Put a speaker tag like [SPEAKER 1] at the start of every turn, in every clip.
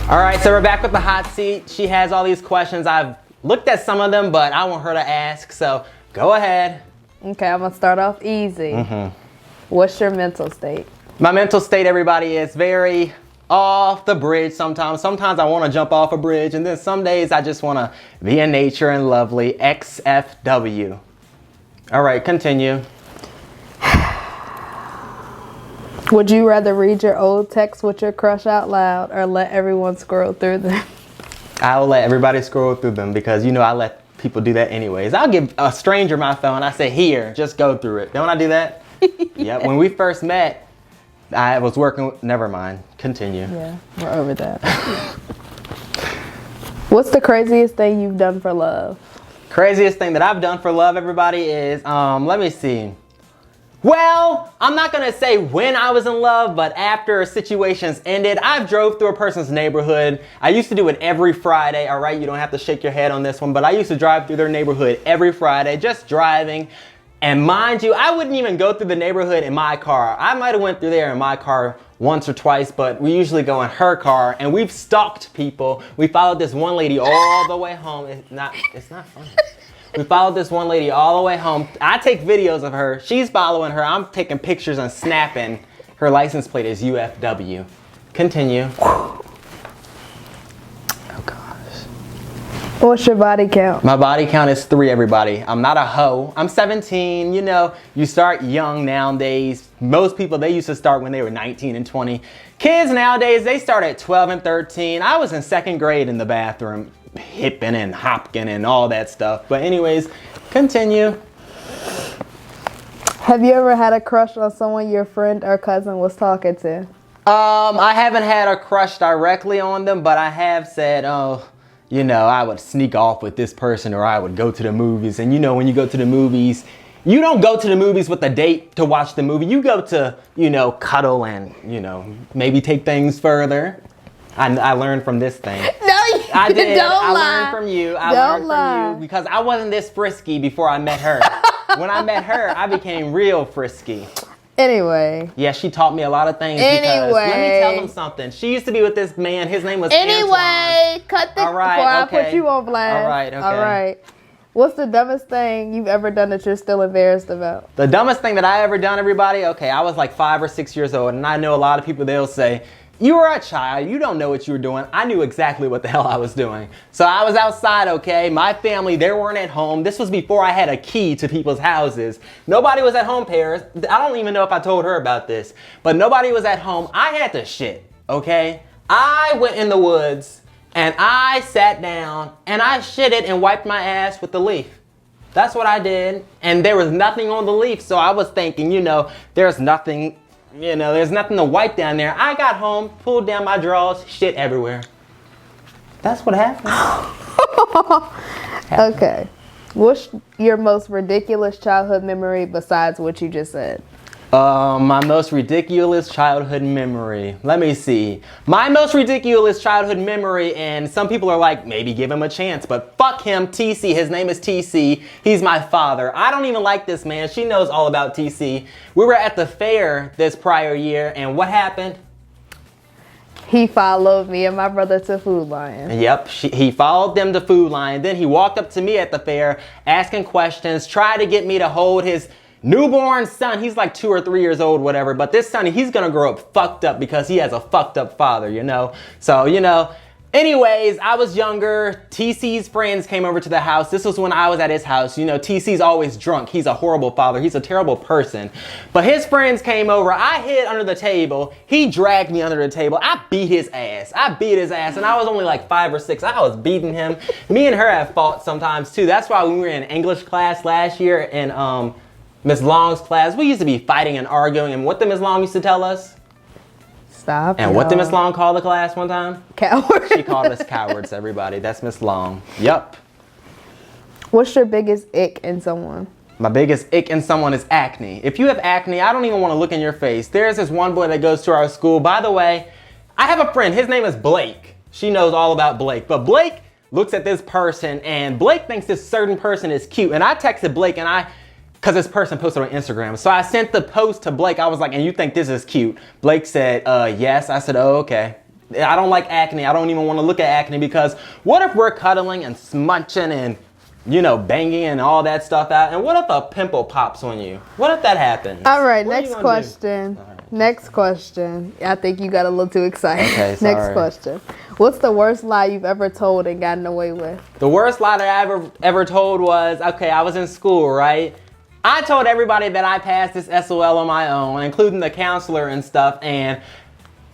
[SPEAKER 1] All right, so we're back with the hot seat. She has all these questions. I've looked at some of them, but I want her to ask, so go ahead.
[SPEAKER 2] Okay, I'm gonna start off easy. What's your mental state?
[SPEAKER 1] My mental state, everybody, is very off the bridge sometimes. Sometimes I want to jump off a bridge, and then some days I just want to be in nature and lovely. XFW. All right, continue.
[SPEAKER 2] Would you rather read your old texts with your crush out loud or let everyone scroll through them?
[SPEAKER 1] I will let everybody scroll through them because, you know, I let people do that anyways. I'll give a stranger my phone. I say, here, just go through it. Don't I do that? Yeah, when we first met, I was working, never mind, continue.
[SPEAKER 2] Yeah, we're over that. What's the craziest thing you've done for love?
[SPEAKER 1] Craziest thing that I've done for love, everybody, is, let me see. Well, I'm not gonna say when I was in love, but after situations ended, I've drove through a person's neighborhood. I used to do it every Friday, all right? You don't have to shake your head on this one, but I used to drive through their neighborhood every Friday, just driving. And mind you, I wouldn't even go through the neighborhood in my car. I might have went through there in my car once or twice, but we usually go in her car, and we've stalked people. We followed this one lady all the way home. It's not funny. We followed this one lady all the way home. I take videos of her. She's following her. I'm taking pictures and snapping. Her license plate is UFW. Continue. Oh, gosh.
[SPEAKER 2] What's your body count?
[SPEAKER 1] My body count is 3, everybody. I'm not a hoe. I'm 17. You know, you start young nowadays. Most people, they used to start when they were 19 and 20. Kids nowadays, they start at 12 and 13. I was in 2nd grade in the bathroom, hipping and hopping and all that stuff. But anyways, continue.
[SPEAKER 2] Have you ever had a crush on someone your friend or cousin was talking to?
[SPEAKER 1] I haven't had a crush directly on them, but I have said, oh, you know, I would sneak off with this person, or I would go to the movies. And you know, when you go to the movies, you don't go to the movies with a date to watch the movie. You go to, you know, cuddle and, you know, maybe take things further. I learned from this thing. I did.
[SPEAKER 2] Don't
[SPEAKER 1] I
[SPEAKER 2] lie.
[SPEAKER 1] learned from you. I
[SPEAKER 2] Don't
[SPEAKER 1] learned
[SPEAKER 2] lie.
[SPEAKER 1] from you because I wasn't this frisky before I met her. When I met her, I became real frisky.
[SPEAKER 2] Anyway.
[SPEAKER 1] Yeah, she taught me a lot of things. Because, let me tell them something. She used to be with this man. His name was Antoine.
[SPEAKER 2] Cut the
[SPEAKER 1] all right,
[SPEAKER 2] before
[SPEAKER 1] okay.
[SPEAKER 2] I put you on blast.
[SPEAKER 1] All right, okay.
[SPEAKER 2] All right. What's the dumbest thing you've ever done that you're still embarrassed about?
[SPEAKER 1] The dumbest thing that I ever done, everybody? Okay, I was like 5 or 6 years old, and I know a lot of people, they'll say, you were a child, you don't know what you were doing. I knew exactly what the hell I was doing. So I was outside, okay? My family, they weren't at home. This was before I had a key to people's houses. Nobody was at home, Paris. I don't even know if I told her about this, but nobody was at home. I had to shit, okay? I went in the woods and I sat down and I shitted and wiped my ass with the leaf. That's what I did. And there was nothing on the leaf. So I was thinking, you know, there's nothing to wipe down there. I got home, pulled down my drawers, shit everywhere. That's what happened.
[SPEAKER 2] Okay. What's your most ridiculous childhood memory besides what you just said?
[SPEAKER 1] My most ridiculous childhood memory. Let me see. My most ridiculous childhood memory, and some people are like, maybe give him a chance, but fuck him, TC. His name is TC. He's my father. I don't even like this man. She knows all about TC. We were at the fair this prior year, and what happened?
[SPEAKER 2] He followed me and my brother to Food Lion.
[SPEAKER 1] Yep, he followed them to Food Lion. Then he walked up to me at the fair, asking questions, tried to get me to hold his newborn son. He's like 2 or 3 years old, whatever. But this son, he's gonna grow up fucked up because he has a fucked up father, you know? So, you know, anyways, I was younger. TC's friends came over to the house. This was when I was at his house. You know, TC's always drunk. He's a horrible father. He's a terrible person. But his friends came over. I hid under the table. He dragged me under the table. I beat his ass. And I was only like 5 or 6. I was beating him. Me and her have fought sometimes too. That's why when we were in English class last year in Miss Long's class, we used to be fighting and arguing. And what the Miss Long used to tell us?
[SPEAKER 2] Stop.
[SPEAKER 1] And what did Miss Long call the class one time?
[SPEAKER 2] Cowards.
[SPEAKER 1] She called us cowards, everybody. That's Miss Long. Yup.
[SPEAKER 2] What's your biggest ick in someone?
[SPEAKER 1] My biggest ick in someone is acne. If you have acne, I don't even want to look in your face. There's this one boy that goes to our school. By the way, I have a friend. His name is Blake. She knows all about Blake. But Blake looks at this person, and Blake thinks this certain person is cute. And I texted Blake, and because this person posted on Instagram. So I sent the post to Blake. I was like, and you think this is cute? Blake said, yes. I said, oh, okay. I don't like acne. I don't even want to look at acne because what if we're cuddling and smudging and, you know, banging and all that stuff out? And what if a pimple pops on you? What if that happens?
[SPEAKER 2] All right,
[SPEAKER 1] What are you
[SPEAKER 2] next
[SPEAKER 1] gonna
[SPEAKER 2] question.
[SPEAKER 1] do? All right.
[SPEAKER 2] Next question. I think you got a little too excited.
[SPEAKER 1] Okay, sorry.
[SPEAKER 2] Next question. What's the worst lie you've ever told and gotten away with?
[SPEAKER 1] The worst lie that I ever told was, okay, I was in school, right? I told everybody that I passed this SOL on my own, including the counselor and stuff, and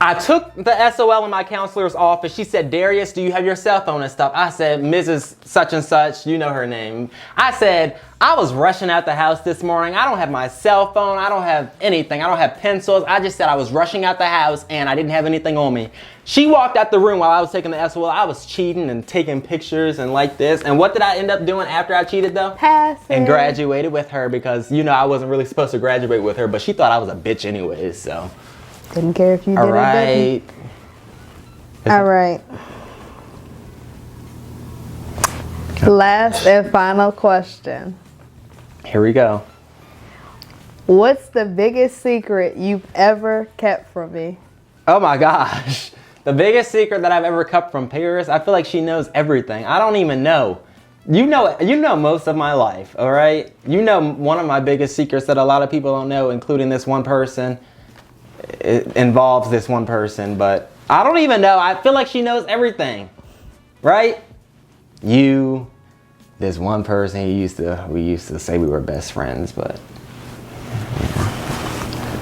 [SPEAKER 1] I took the SOL in my counselor's office. She said, Darius, do you have your cell phone and stuff? I said, Mrs. Such and Such, you know her name. I said, I was rushing out the house this morning. I don't have my cell phone. I don't have anything. I don't have pencils. I just said I was rushing out the house and I didn't have anything on me. She walked out the room while I was taking the SOL. I was cheating and taking pictures and like this. And what did I end up doing after I cheated though?
[SPEAKER 2] Passing.
[SPEAKER 1] And graduated with her because, you know, I wasn't really supposed to graduate with her, but she thought I was a bitch anyways, so.
[SPEAKER 2] Didn't care if you did
[SPEAKER 1] All
[SPEAKER 2] or
[SPEAKER 1] right.
[SPEAKER 2] didn't. All right. Last and final question.
[SPEAKER 1] Here we go.
[SPEAKER 2] What's the biggest secret you've ever kept from me?
[SPEAKER 1] Oh my gosh. The biggest secret that I've ever kept from Paris, I feel like she knows everything. I don't even know. You know most of my life, all right? You know one of my biggest secrets that a lot of people don't know, including this one person. It involves this one person, but I don't even know. I feel like she knows everything, right? You, this one person, we used to say we were best friends, but.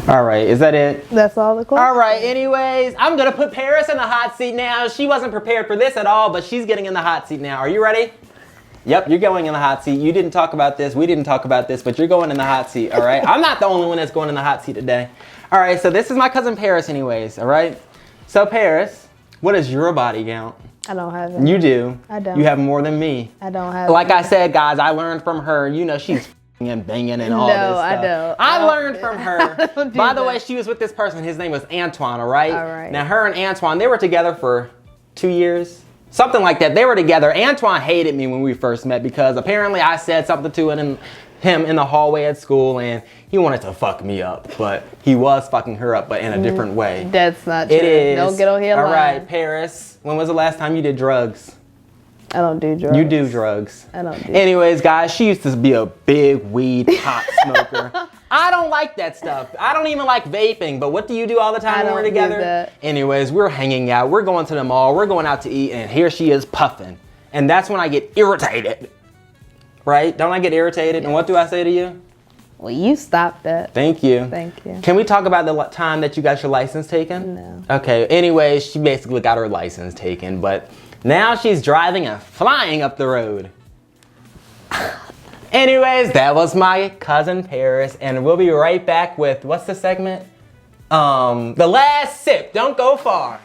[SPEAKER 1] All right, is that it?
[SPEAKER 2] That's all the questions.
[SPEAKER 1] All right, anyways, I'm gonna put Paris in the hot seat now. She wasn't prepared for this at all, but she's getting in the hot seat now. Are you ready? Yep, you're going in the hot seat. You didn't talk about this, we didn't talk about this, but you're going in the hot seat, all right? I'm not the only one that's going in the hot seat today. All right, so this is my cousin Paris anyways, all right? So Paris, what is your body count?
[SPEAKER 2] I don't have it.
[SPEAKER 1] You do.
[SPEAKER 2] I don't.
[SPEAKER 1] You have more than me.
[SPEAKER 2] I don't have
[SPEAKER 1] Like
[SPEAKER 2] it.
[SPEAKER 1] I said, guys, I learned from her. You know, she's and banging and all this stuff.
[SPEAKER 2] I don't.
[SPEAKER 1] I learned from her.
[SPEAKER 2] don't do
[SPEAKER 1] By the
[SPEAKER 2] that.
[SPEAKER 1] way, she was with this person. His name was Antoine, all right?
[SPEAKER 2] All right.
[SPEAKER 1] Now, her and Antoine, they were together for 2 years. Something like that. They were together. Antoine hated me when we first met because apparently I said something to him in the hallway at school and he wanted to fuck me up. But he was fucking her up, but in a different way.
[SPEAKER 2] That's not true.
[SPEAKER 1] It is.
[SPEAKER 2] Don't get on here
[SPEAKER 1] All
[SPEAKER 2] lying.
[SPEAKER 1] right, Paris. When was the last time you did drugs?
[SPEAKER 2] I don't do drugs.
[SPEAKER 1] You do drugs.
[SPEAKER 2] I don't do
[SPEAKER 1] Anyways, guys, she used to be a big weed pot smoker. I don't like that stuff. I don't even like vaping, but what do you do all the time when we're
[SPEAKER 2] don't do
[SPEAKER 1] together?
[SPEAKER 2] that.
[SPEAKER 1] Anyways, we're hanging out. We're going to the mall. We're going out to eat, and here she is puffing. And that's when I get irritated. Right? Don't I get irritated? And what do I say to you?
[SPEAKER 2] Well, you stopped that.
[SPEAKER 1] Thank you.
[SPEAKER 2] Thank you.
[SPEAKER 1] Can we talk about the time that you got your license taken?
[SPEAKER 2] No.
[SPEAKER 1] Okay, anyways, she basically got her license taken, but now she's driving and flying up the road. Anyways, that was my cousin Paris, and we'll be right back with, what's the segment? The last sip. Don't go far.